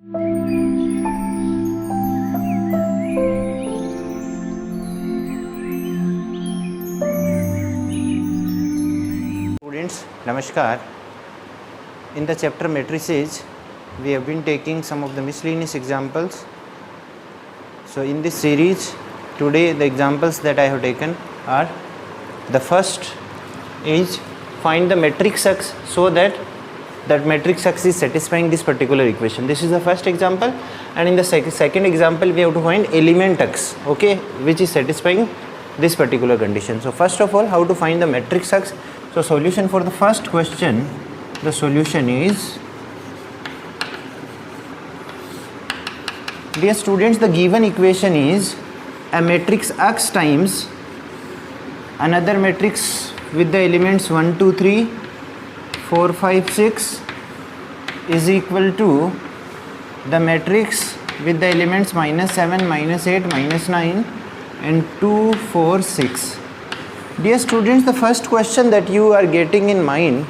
Students, Namaskar. In the chapter matrices, we have been taking some of the miscellaneous examples. So in this series, today the examples that I have taken are, the first is find the matrix X so that matrix X is satisfying this particular equation. This is the first example, and in the second example we have to find element X, okay, which is satisfying this particular condition. So first of all, how to find the matrix X? So solution for the first question, the solution is, dear students, the given equation is a matrix X times another matrix with the elements 1, 2, 3, 4, 5, 6 is equal to the matrix with the elements -7, -8, -9 and 2, 4, 6. Dear students, the first question that you are getting in mind,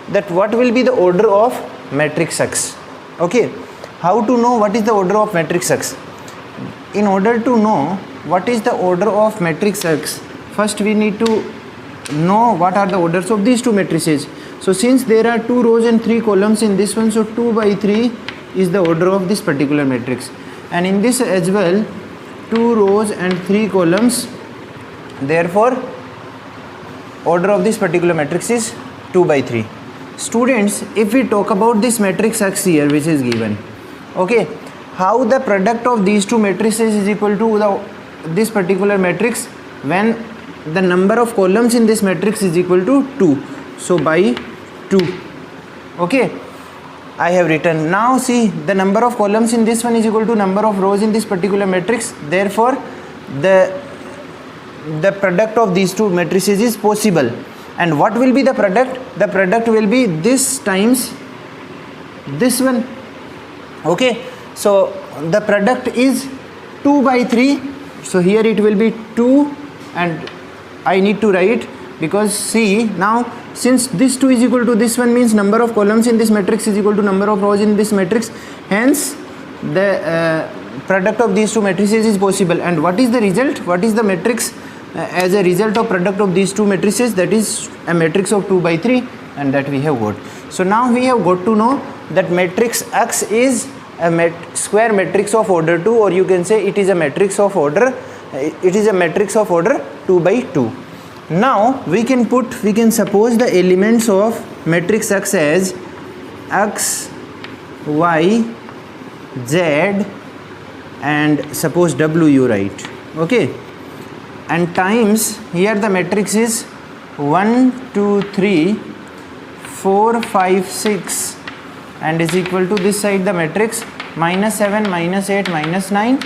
that what will be the order of matrix X? Okay, how to know what is the order of matrix X? In order to know what is the order of matrix X, first we need to know what are the orders of these two matrices. So since there are 2 rows and 3 columns in this one, so 2 by 3 is the order of this particular matrix, and in this as well 2 rows and 3 columns, therefore order of this particular matrix is 2 by 3. Students, if we talk about this matrix X here which is given, okay, how the product of these two matrices is equal to this particular matrix when the number of columns in this matrix is equal to 2, so by 2. Okay, I have written. Now see, the number of columns in this one is equal to number of rows in this particular matrix, therefore the product of these two matrices is possible. And what will be the product? The product will be this times this one. Okay, so the product is 2 by 3, so here it will be 2, and I need to write, because see, now since this 2 is equal to this one, means number of columns in this matrix is equal to number of rows in this matrix, hence the product of these two matrices is possible. And what is the result? What is the matrix as a result of product of these two matrices? That is a matrix of 2 by 3, and that we have got. So now we have got to know that matrix X is a square matrix of order 2, or you can say it is a matrix of order 2 by 2. Now we can suppose the elements of matrix X as X, Y, Z, and suppose W you write, okay, and times, here the matrix is 1, 2, 3, 4, 5, 6, and is equal to this side the matrix -7, -8, -9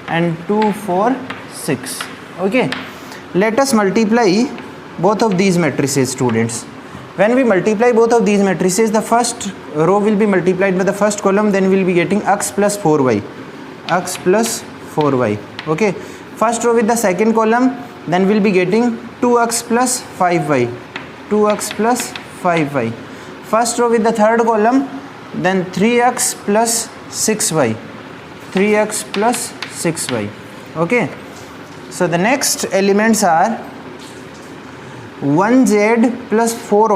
and 2, 4, 6. Okay, let us multiply both of these matrices, students. When we multiply both of these matrices, the first row will be multiplied by the first column, then we will be getting X plus 4Y, X plus 4Y. Okay, first row with the second column, then we will be getting 2X plus 5Y, 2X plus 5Y. First row with the third column, then 3X plus 6Y, 3X plus 6Y. Okay, so the next elements are 1Z plus 4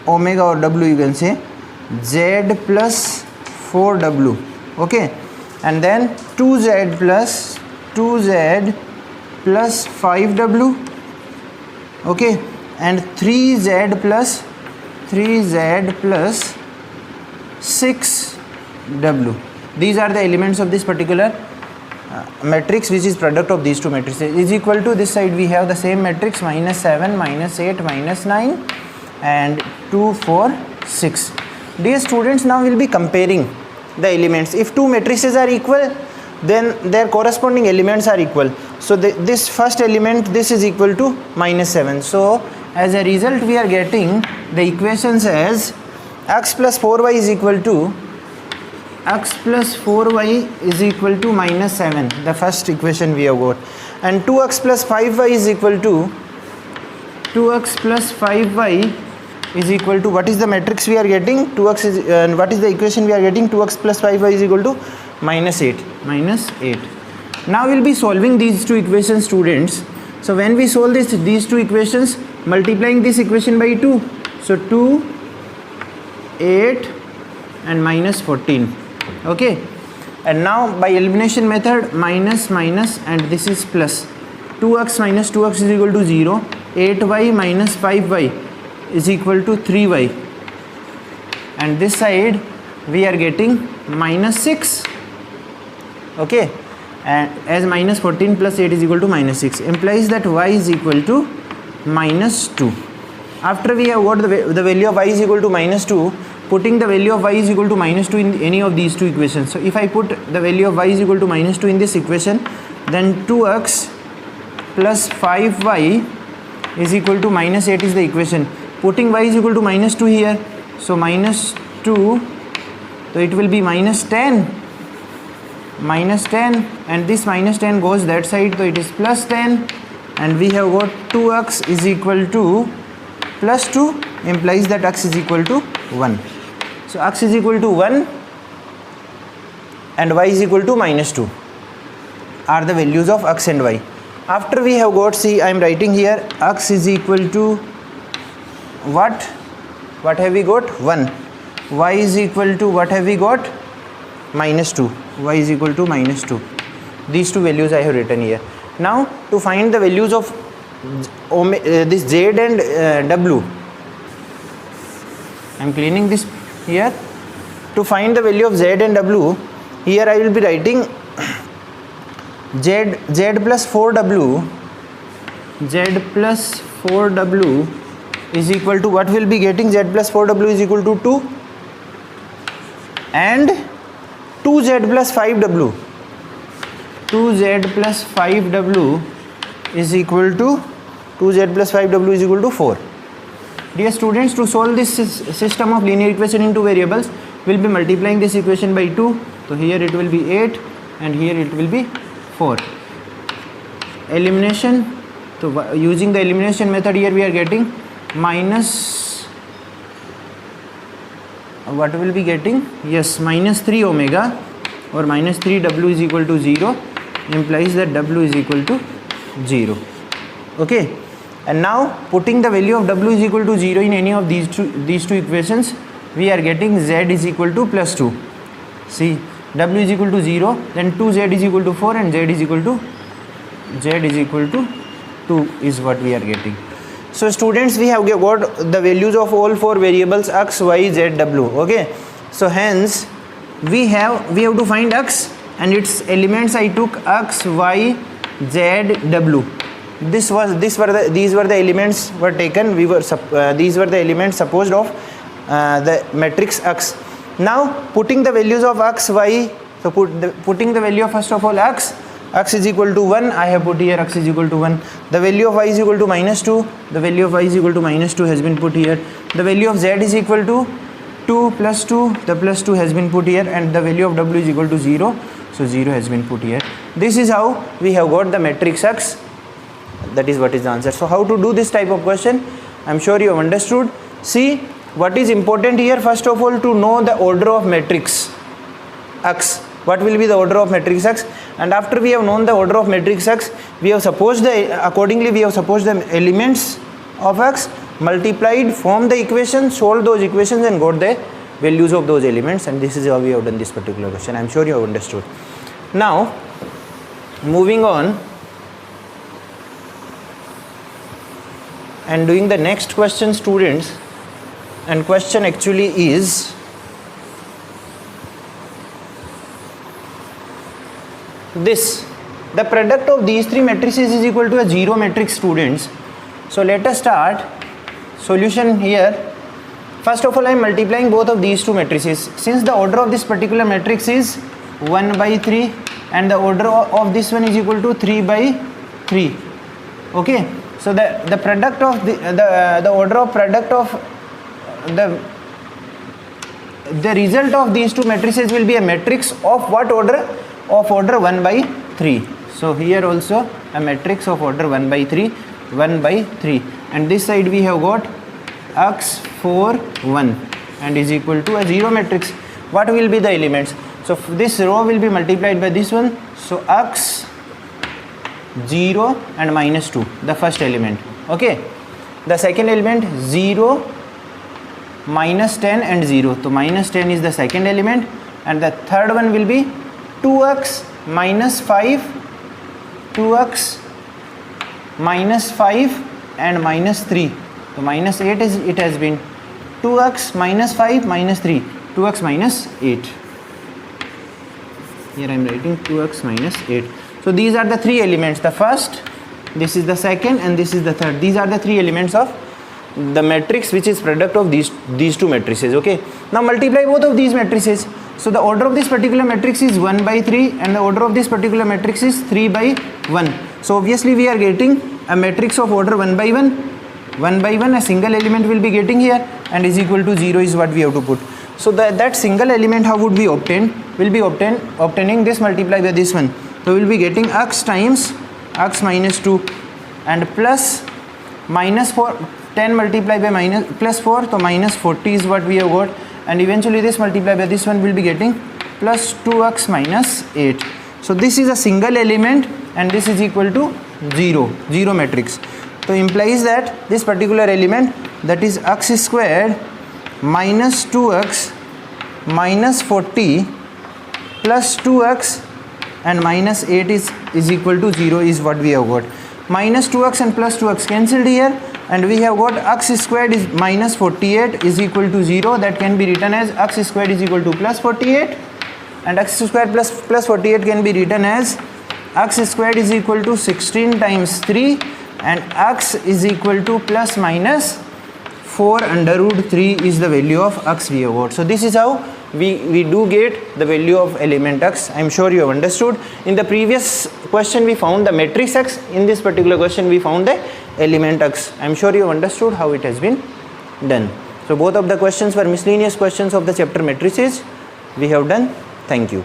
omega or W, you can say Z plus 4W. Okay, and then 2Z plus 5W. Okay, and 3Z plus 6W. These are the elements of this particular matrix, which is product of these two matrices, is equal to, this side we have the same matrix, -7, -8, -9 and 2, 4, 6. Dear students, now we will be comparing the elements. If two matrices are equal, then their corresponding elements are equal. So this first element, this is equal to -7. So as a result we are getting the equations as X plus 4Y is equal to -7, the first equation we have got, and 2x plus 5y is equal to 2x plus 5y is equal to, what is the matrix we are getting? 2x is, what is the equation we are getting? 2x plus 5y is equal to minus 8. Now we'll be solving these two equations, students. So when we solve these two equations, multiplying this equation by 2, so 2, 8 and minus 14. Okay, and now by elimination method, minus and this is plus. 2x minus 2x is equal to 0. 8y minus 5y is equal to 3y, and this side we are getting minus 6. Okay, and as minus 14 plus 8 is equal to minus 6, implies that y is equal to minus 2. After we have got the value of y is equal to minus 2, putting the value of y is equal to minus 2 in any of these two equations. So if I put the value of y is equal to minus 2 in this equation, then 2x plus 5y is equal to minus 8 is the equation. Putting y is equal to minus 2 here, so minus 2, so it will be minus 10, and this minus 10 goes that side, so it is plus 10, and we have got 2x is equal to plus 2, implies that x is equal to 1. So x is equal to 1 and y is equal to minus 2 are the values of x and y. After we have got, see, I am writing here, x is equal to what have we got? 1. Y is equal to, what have we got? Minus 2. Y is equal to minus 2. These two values I have written here. Now to find the values of this z and w, I am cleaning this here. To find the value of z and w, here I will be writing z plus 4w, is equal to, what will be getting? Z plus 4w is equal to 2, and 2z plus 5w, is equal to 4. Dear students, to solve this system of linear equation in two variables, we'll be multiplying this equation by 2. So here it will be 8 and here it will be 4. Elimination, so using the elimination method, here we are getting minus, what will be getting? Yes, minus 3 omega or minus 3w is equal to 0, implies that w is equal to 0. Okay, and now putting the value of w is equal to 0 in any of these two equations, we are getting z is equal to plus 2. See, w is equal to 0, then 2z is equal to 4, and z is equal to 2 is what we are getting. So students, we have got the values of all four variables x, y, z, w. Okay, so hence we have to find x and its elements. I took x, y, z, w. These were the elements were taken. These were the elements supposed of the matrix x. Now putting the values of x, y, so putting the value of, first of all, x is equal to 1, I have put here x is equal to 1. The value of y is equal to minus 2, the value of y is equal to minus 2 has been put here. The value of z is equal to 2 plus 2, the plus 2 has been put here, and the value of w is equal to 0, so 0 has been put here. This is how we have got the matrix x. That is what is the answer. So how to do this type of question, I am sure you have understood. See, what is important here, first of all, to know the order of matrix x. What will be the order of matrix x? And after we have known the order of matrix x, we have supposed the elements of x, multiplied, formed the equation, solved those equations, and got the values of those elements. And this is how we have done this particular question. I am sure you have understood. Now moving on and doing the next question, students, and question actually is this: the product of these three matrices is equal to a zero matrix, students. So let us start solution here. First of all, I am multiplying both of these two matrices. Since the order of this particular matrix is 1 by 3 and the order of this one is equal to 3 by 3. Okay, so the product of the order of product of the result of these two matrices will be a matrix of what order? Of order 1 by 3. So here also a matrix of order 1 by 3, 1 by 3, and this side we have got x 4 1 and is equal to a 0 matrix. What will be the elements? So this row will be multiplied by this one, so x 0 and minus 2, the first element. Okay, the second element 0 minus 10 and 0, so minus 10 is the second element, and the third one will be 2x minus 5, 2x minus 5 and minus 3, so minus 8 is, it has been 2x minus 5 minus 3, 2x minus 8. Here I am writing 2x minus 8. So these are the three elements, the first, this is the second, and this is the third. These are the three elements of the matrix which is product of these two matrices. Okay, now multiply both of these matrices. So the order of this particular matrix is 1 by 3 and the order of this particular matrix is 3 by 1. So obviously we are getting a matrix of order 1 by 1. 1 by 1, a single element will be getting here, and is equal to 0 is what we have to put. So that single element, how would be obtained? Will be obtaining this multiply by this one. So we will be getting x times x minus 2 and plus minus 4, 10 multiplied by minus plus 4, so minus 40 is what we have got, and eventually this multiplied by this one will be getting plus 2x minus 8. So this is a single element and this is equal to 0 matrix. So implies that this particular element, that is x squared minus 2x minus 40 plus 2x and minus 8 is equal to 0 is what we have got. Minus 2x and plus 2x cancelled here, and we have got x squared is minus 48 is equal to 0. That can be written as x squared is equal to plus 48, and x squared plus 48 can be written as x squared is equal to 16 times 3, and x is equal to plus minus 4 under root 3 is the value of x we have got. So this is how we do get the value of element x. I am sure you have understood. In the previous question we found the matrix x, in this particular question we found the element x. I am sure you have understood how it has been done. So both of the questions were miscellaneous questions of the chapter matrices we have done. Thank you.